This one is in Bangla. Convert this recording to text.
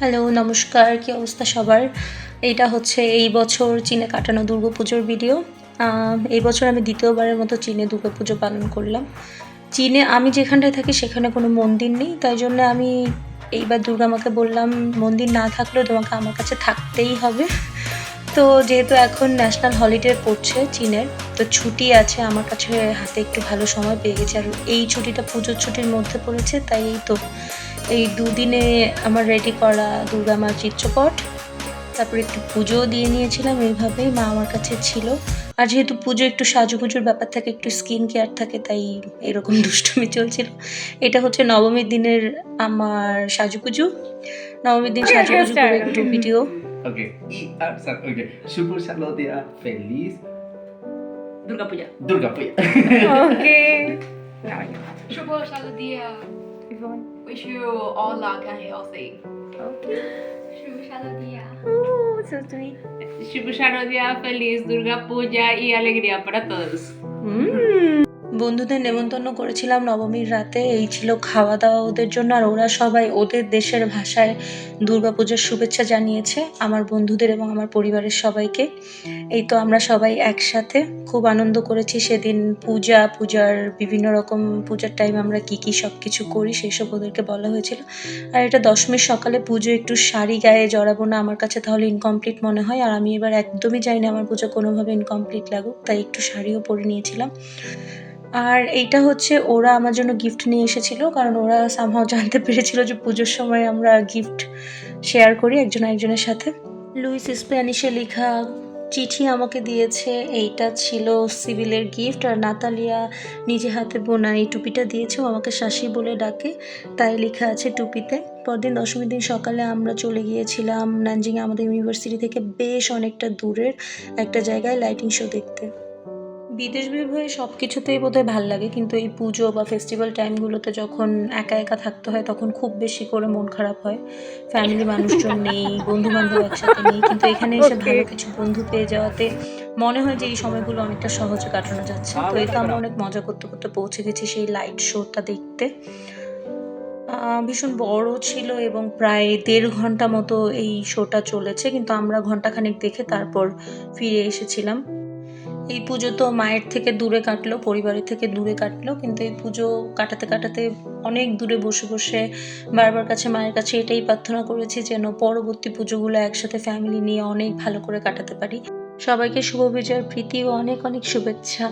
হ্যালো, নমস্কার। কী অবস্থা সবার? এইটা হচ্ছে এই বছর চীনে কাটানো দুর্গাপুজোর ভিডিও। এই বছর আমি দ্বিতীয়বারের মতো চীনে দুর্গাপুজো পালন করলাম। চীনে আমি যেখানটায় থাকি সেখানে কোনো মন্দির নেই। তাই জন্যে আমি এইবার দুর্গা মাকে বললাম, "মন্দির না থাকলেও তোমাকে আমার কাছে থাকতেই হবে।" তো যেহেতু এখন ন্যাশনাল হলিডে পড়ছে চীনের, তো ছুটি আছে আমার কাছে হাতে একটু ভালো সময় পেয়ে গেছি। আর এই ছুটিটা পুজোর ছুটির মধ্যে পড়েছে, তাই এই দুদিনে আমার রেডি করা দুর্গা মার চিত্রপট, তারপরে একটু পুজোও দিয়ে নিয়েছিলাম। এইভাবেই মা আমার কাছে ছিল। আর যেহেতু পুজো একটু সাজুগুজুর ব্যাপার থাকে, একটু স্কিন কেয়ার থাকে, তাই এরকম দুষ্টুমি চলছিল। এটা হচ্ছে নবমীর দিনের আমার সাজুগুজু। নবমীর দিন সাজুগুজু করে একটু video. Oke, oke. Super Shalom dia feliz Durga Puja. Durga Puja. Okay. Super Shalom dia. Wish you all luck and healthy. Super Shalom dia. Super Sharodia, feliz Durga Puja y alegría para todos. বন্ধুদের নেমন্তন্ন করেছিলাম নবমীর রাতে। এই ছিল খাওয়া দাওয়া ওদের জন্য। আর ওরা সবাই ওদের দেশের ভাষায় দুর্গাপূজার শুভেচ্ছা জানিয়েছে আমার বন্ধুদের এবং আমার পরিবারের সবাইকে। এই তো আমরা সবাই একসাথে খুব আনন্দ করেছি সেদিন। পূজার বিভিন্ন রকম পূজার টাইম আমরা কী সব কিছু করি সেসব ওদেরকে বলা হয়েছিল। আর এটা দশমীর সকালে পুজো, একটু শাড়ি গায়ে জড়াবো না আমার কাছে তাহলে ইনকমপ্লিট মনে হয়। আর আমি এবার একদমই চাই না আমার পুজো কোনোভাবে ইনকমপ্লিট লাগুক, তাই একটু শাড়িও পরে নিয়েছিলাম। আর এইটা হচ্ছে ওরা আমার জন্য গিফট নিয়ে এসেছিল, কারণ ওরা সামহাও জানতে পেরেছিল যে পুজোর সময় আমরা গিফট শেয়ার করি একজন আরেকজনের সাথে। লুইস স্প্যানিশে লেখা চিঠি আমাকে দিয়েছে। এইটা ছিল সিভিলের গিফট। আর নাতালিয়া নিজে হাতে বোনা এই টুপিটা দিয়েছে। ও আমাকে শাশি বলে ডাকে, তাই লেখা আছে টুপিতে। পরদিন দশমীর দিন সকালে আমরা চলে গিয়েছিলাম নানজিংয়ে আমাদের ইউনিভার্সিটি থেকে বেশ অনেকটা দূরের একটা জায়গায় লাইটিং শো দেখতে। বিদেশ বিভুঁয়ে সব কিছুতেই বোধহয় ভাল লাগে, কিন্তু এই পুজো বা ফেস্টিভ্যাল টাইমগুলোতে যখন একা একা থাকতে হয় তখন খুব বেশি করে মন খারাপ হয়। ফ্যামিলি মানুষজন নেই, বন্ধুবান্ধব একসাথে নেই, কিন্তু এখানে এসে ভালো কিছু বন্ধু পেয়ে যাওয়াতে মনে হয় যে এই সময়গুলো অনেকটা সহজে কাটানো যাচ্ছে। তো এই তো আমরা অনেক মজা করতে করতে পৌঁছে গেছি সেই লাইট শোটা দেখতে। ভীষণ বড় ছিল এবং প্রায় ১.৫ ঘন্টা মতো এই শোটা চলেছে, কিন্তু আমরা ঘন্টাখানেক দেখে তারপর ফিরে এসেছিলাম। এই পুজো তো মায়ের থেকে দূরে কাটলো, পরিবারের থেকে দূরে কাটলো, কিন্তু এই পুজো কাটাতে কাটাতে অনেক দূরে বসে বসে বারবার মায়ের কাছে এটাই প্রার্থনা করেছি যেন পরবর্তী পুজোগুলো একসাথে ফ্যামিলি নিয়ে অনেক ভালো করে কাটাতে পারি। সবাইকে শুভ বিজয়ের প্রীতি ও অনেক অনেক শুভেচ্ছা।